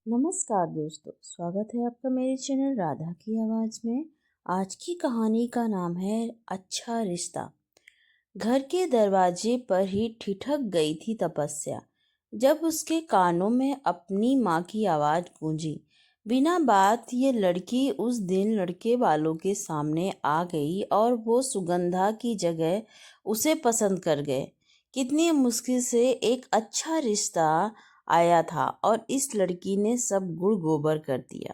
नमस्कार दोस्तों, स्वागत है आपका मेरे चैनल राधा की आवाज़ में। आज की कहानी का नाम है अच्छा रिश्ता। घर के दरवाजे पर ही ठिठक गई थी तपस्या जब उसके कानों में अपनी माँ की आवाज़ गूंजी। बिना बात ये लड़की उस दिन लड़के वालों के सामने आ गई और वो सुगंधा की जगह उसे पसंद कर गए। कितनी मुश्किल से एक अच्छा रिश्ता आया था और इस लड़की ने सब गुड़ गोबर कर दिया।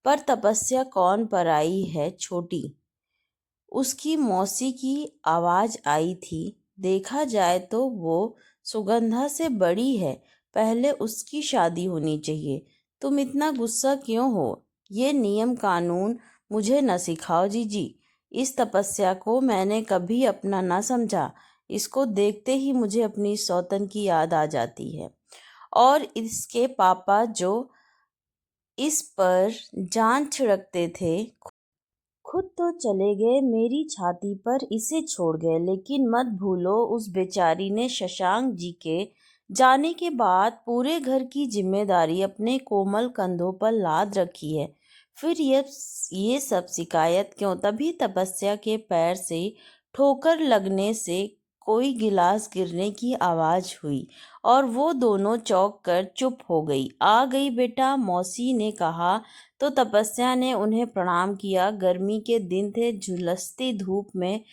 पर तपस्या कौन पराई है छोटी, उसकी मौसी की आवाज आई थी। देखा जाए तो वो सुगंधा से बड़ी है, पहले उसकी शादी होनी चाहिए। तुम इतना गुस्सा क्यों हो? ये नियम कानून मुझे न सिखाओ जीजी। इस तपस्या को मैंने कभी अपना ना समझा। इसको देखते ही मुझे अपनी सौतन की याद आ जाती है और इसके पापा जो इस पर जान छिड़कते थे, खुद तो चले गए, मेरी छाती पर इसे छोड़ गए। लेकिन मत भूलो, उस बेचारी ने शशांक जी के जाने के बाद पूरे घर की जिम्मेदारी अपने कोमल कंधों पर लाद रखी है। फिर ये सब शिकायत क्यों? तभी तपस्या के पैर से ठोकर लगने से कोई गिलास गिरने की आवाज हुई और वो दोनों चौंक कर चुप हो गई। आ गई बेटा, मौसी ने कहा तो तपस्या ने उन्हें प्रणाम किया। गर्मी के दिन थे, झुलसती धूप में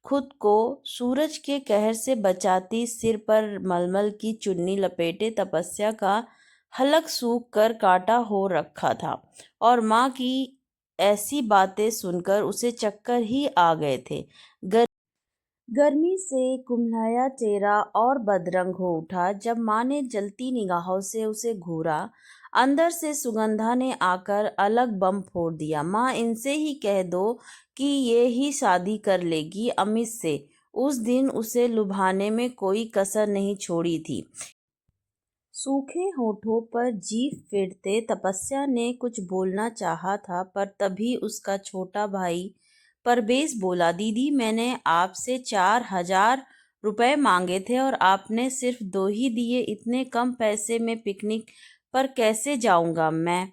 खुद को सूरज के कहर से बचाती सिर पर मलमल की चुन्नी लपेटे तपस्या का हलक सूख कर काटा हो रखा था और माँ की ऐसी बातें सुनकर उसे चक्कर ही आ गए थे। गर्मी से कुम्हलाया चेहरा और बदरंग हो उठा जब माँ ने जलती निगाहों से उसे घूरा। अंदर से सुगंधा ने आकर अलग बम फोड़ दिया। माँ, इनसे ही कह दो कि ये ही शादी कर लेगी अमित से। उस दिन उसे लुभाने में कोई कसर नहीं छोड़ी थी। सूखे होठों पर जीभ फेरते तपस्या ने कुछ बोलना चाहा था, पर तभी उसका छोटा भाई परवेश बोला, दीदी मैंने आपसे 4,000 रुपए मांगे थे और आपने सिर्फ 2 ही दिए। इतने कम पैसे में पिकनिक पर कैसे जाऊंगा मैं?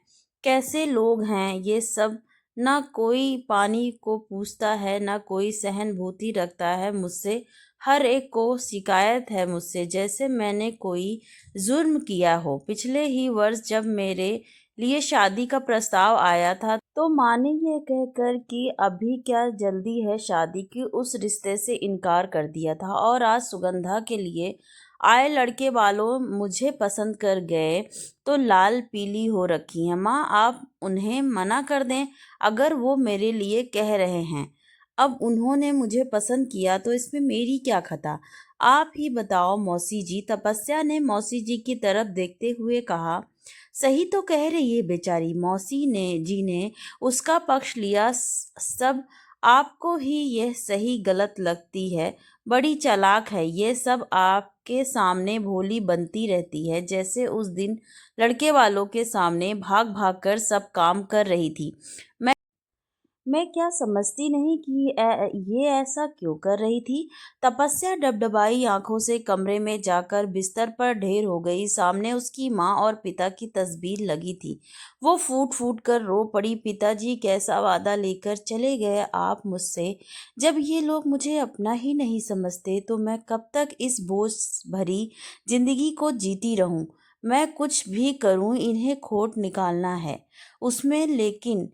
कैसे लोग हैं ये सब? ना कोई पानी को पूछता है, ना कोई सहानुभूति रखता है मुझसे। हर एक को शिकायत है मुझसे, जैसे मैंने कोई जुर्म किया हो। पिछले ही वर्ष जब मेरे लिए शादी का प्रस्ताव आया था तो माँ ने यह कहकर कि अभी क्या जल्दी है शादी की, उस रिश्ते से इनकार कर दिया था। और आज सुगंधा के लिए आए लड़के वालों मुझे पसंद कर गए तो लाल पीली हो रखी हैं। माँ, आप उन्हें मना कर दें, अगर वो मेरे लिए कह रहे हैं। अब उन्होंने मुझे पसंद किया तो इसमें मेरी क्या खता? आप ही बताओ मौसी जी। तपस्या ने मौसी जी की तरफ देखते हुए कहा। सही तो कह रही है बेचारी। मौसी ने उसका पक्ष लिया। सब आपको ही यह सही गलत लगती है, बड़ी चालाक है, ये सब आपके सामने भोली बनती रहती है, जैसे उस दिन लड़के वालों के सामने भाग भाग कर सब काम कर रही थी। मैं क्या समझती नहीं कि ये ऐसा क्यों कर रही थी? तपस्या डबडबाई आंखों से कमरे में जाकर बिस्तर पर ढेर हो गई। सामने उसकी माँ और पिता की तस्वीर लगी थी। वो फूट फूट कर रो पड़ी। पिताजी कैसा वादा लेकर चले गए आप मुझसे? जब ये लोग मुझे अपना ही नहीं समझते तो मैं कब तक इस बोझ भरी जिंदगी को जीती रहूं? मैं कुछ भी करूं, इन्हें खोट निकालना है उसमें, लेकिन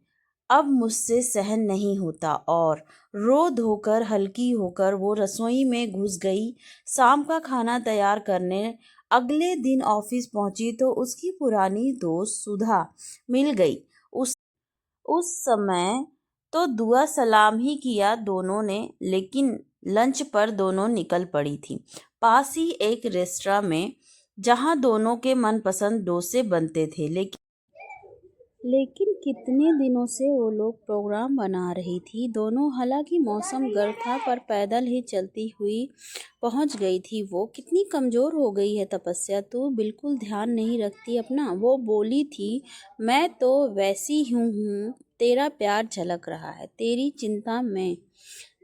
अब मुझसे सहन नहीं होता। और रो धोकर हल्की होकर वो रसोई में घुस गई शाम का खाना तैयार करने। अगले दिन ऑफिस पहुंची तो उसकी पुरानी दोस्त सुधा मिल गई। उस समय तो दुआ सलाम ही किया दोनों ने, लेकिन लंच पर दोनों निकल पड़ी थी पास ही एक रेस्टोरेंट में जहां दोनों के मनपसंद डोसे बनते थे। लेकिन कितने दिनों से वो लोग प्रोग्राम बना रही थी दोनों। हालांकि मौसम गर्म था पर पैदल ही चलती हुई पहुंच गई थी। वो कितनी कमजोर हो गई है तपस्या, तू बिल्कुल ध्यान नहीं रखती अपना। वो बोली थी, मैं तो वैसी हूँ, तेरा प्यार झलक रहा है, तेरी चिंता में।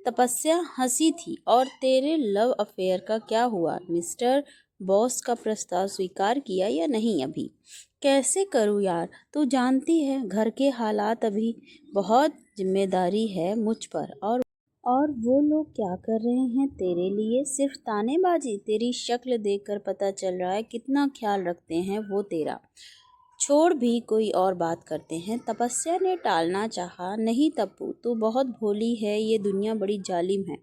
तपस्या हंसी थी। और तेरे लव अफेयर का क्या हुआ? मिस्टर बॉस का प्रस्ताव स्वीकार किया या नहीं अभी? कैसे करूँ यार, तू जानती है घर के हालात अभी, बहुत जिम्मेदारी है मुझ पर। और वो लोग क्या कर रहे हैं तेरे लिए? सिर्फ तानेबाजी? तेरी शक्ल देखकर पता चल रहा है कितना ख्याल रखते हैं वो तेरा। छोड़ भी, कोई और बात करते हैं। तपस्या ने टालना चाहा। नहीं तप्पू, तू बहुत भोली है, ये दुनिया बड़ी जालिम है।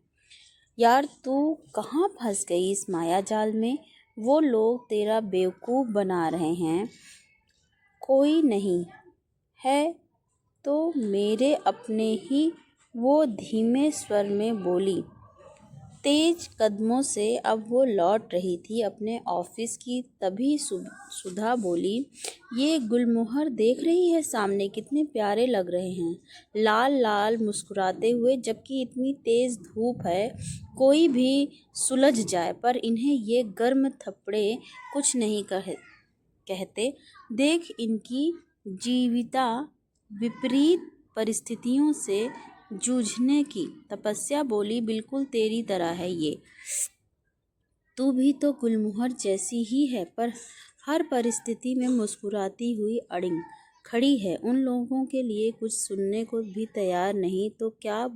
यार तू कहाँ फंस गई इस माया जाल में? वो लोग तेरा बेवकूफ़ बना रहे हैं। कोई नहीं है तो मेरे अपने ही, वो धीमे स्वर में बोली। तेज कदमों से अब वो लौट रही थी अपने ऑफिस की, तभी सुधा बोली, ये गुलमोहर देख रही है सामने, कितने प्यारे लग रहे हैं, लाल लाल मुस्कुराते हुए, जबकि इतनी तेज धूप है कोई भी सुलझ जाए, पर इन्हें ये गर्म थप्पड़े कुछ नहीं कहते। देख इनकी जीविता विपरीत परिस्थितियों से जूझने की। तपस्या बोली, बिल्कुल तेरी तरह है ये। तू भी तो गुलमोहर जैसी ही है, पर हर परिस्थिति में मुस्कुराती हुई अड़िग खड़ी है। उन लोगों के लिए कुछ सुनने को भी तैयार नहीं। तो क्या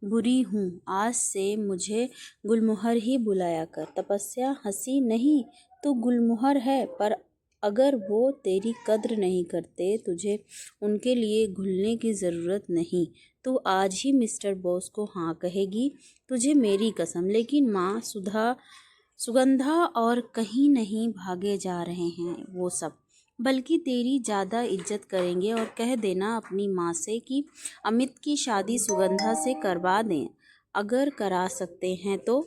बुरी हूँ? आज से मुझे गुलमोहर ही बुलाया कर। तपस्या हंसी, नहीं तू गुलमोहर है, पर अगर वो तेरी कद्र नहीं करते, तुझे उनके लिए घुलने की ज़रूरत नहीं। तू आज ही मिस्टर बॉस को हाँ कहेगी, तुझे मेरी कसम। लेकिन माँ, सुगंधा और कहीं नहीं भागे जा रहे हैं वो सब, बल्कि तेरी ज़्यादा इज्जत करेंगे। और कह देना अपनी माँ से कि अमित की शादी सुगंधा से करवा दें, अगर करा सकते हैं तो।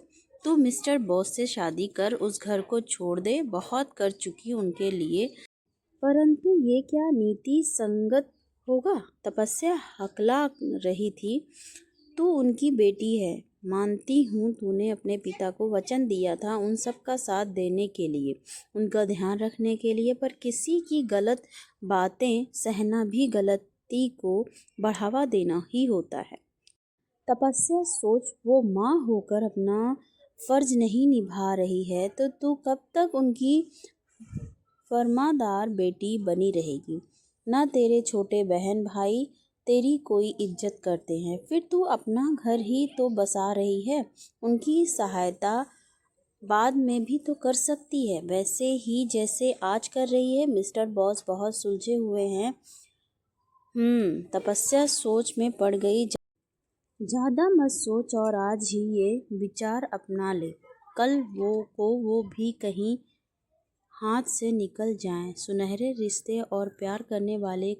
तू मिस्टर बॉस से शादी कर, उस घर को छोड़ दे, बहुत कर चुकी उनके लिए। परंतु ये क्या नीति संगत होगा? तपस्या हकला रही थी। तू उनकी बेटी है, मानती हूँ तूने अपने पिता को वचन दिया था उन सब का साथ देने के लिए, उनका ध्यान रखने के लिए, पर किसी की गलत बातें सहना भी गलती को बढ़ावा देना ही होता है। तपस्या सोच, वो माँ होकर अपना फर्ज नहीं निभा रही है तो तू कब तक उनकी फरमादार बेटी बनी रहेगी? ना तेरे छोटे बहन भाई तेरी कोई इज्जत करते हैं, फिर तू अपना घर ही तो बसा रही है। उनकी सहायता बाद में भी तो कर सकती है, वैसे ही जैसे आज कर रही है। मिस्टर बॉस बहुत सुलझे हुए हैं। तपस्या सोच में पड़ गई। ज़्यादा मत सोच और आज ही ये विचार अपना ले, कल वो भी कहीं हाथ से निकल जाएं। सुनहरे रिश्ते और प्यार करने वाले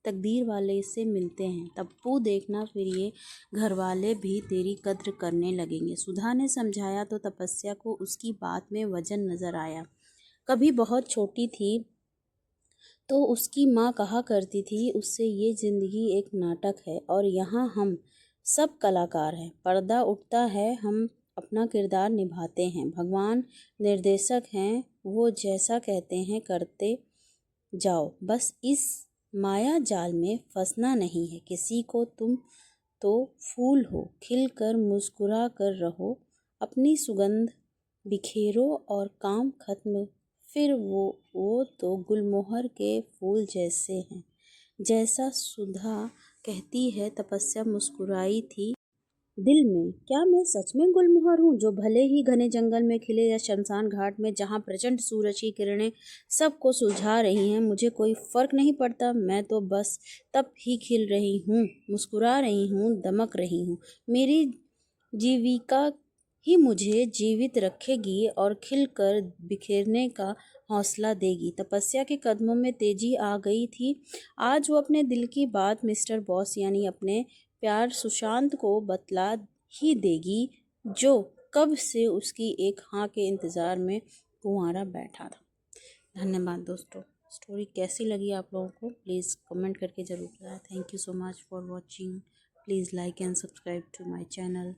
तकदीर वाले से मिलते हैं, तप्पू देखना, फिर ये घर वाले भी तेरी कद्र करने लगेंगे। सुधा ने समझाया तो तपस्या को उसकी बात में वजन नजर आया। कभी बहुत छोटी थी तो उसकी माँ कहा करती थी उससे, ये जिंदगी एक नाटक है और यहाँ हम सब कलाकार हैं। पर्दा उठता है, हम अपना किरदार निभाते हैं। भगवान निर्देशक हैं, वो जैसा कहते हैं करते जाओ, बस इस माया जाल में फंसना नहीं है किसी को। तुम तो फूल हो, खिल कर मुस्कुरा कर रहो, अपनी सुगंध बिखेरो और काम खत्म। फिर वो तो गुलमोहर के फूल जैसे हैं, जैसा सुधा कहती है। तपस्या मुस्कुराई थी दिल में, क्या मैं सच में गुलमोहर हूँ, जो भले ही घने जंगल में खिले या शमशान घाट में जहाँ प्रचंड सूरज की किरणें सबको सुलझा रही हैं, मुझे कोई फर्क नहीं पड़ता। मैं तो बस तब ही खिल रही हूँ, मुस्कुरा रही हूँ, दमक रही हूँ। मेरी जीविका ही मुझे जीवित रखेगी और खिलकर बिखेरने का हौसला देगी। तपस्या के कदमों में तेजी आ गई थी। आज वो अपने दिल की बात मिस्टर बॉस यानी अपने प्यार सुशांत को बतला ही देगी, जो कब से उसकी एक हाँ के इंतज़ार में कुंवारा बैठा था। धन्यवाद दोस्तों। स्टोरी कैसी लगी आप लोगों को प्लीज़ कमेंट करके ज़रूर बताएं। Thank you so much for watching. Please like and subscribe to my channel.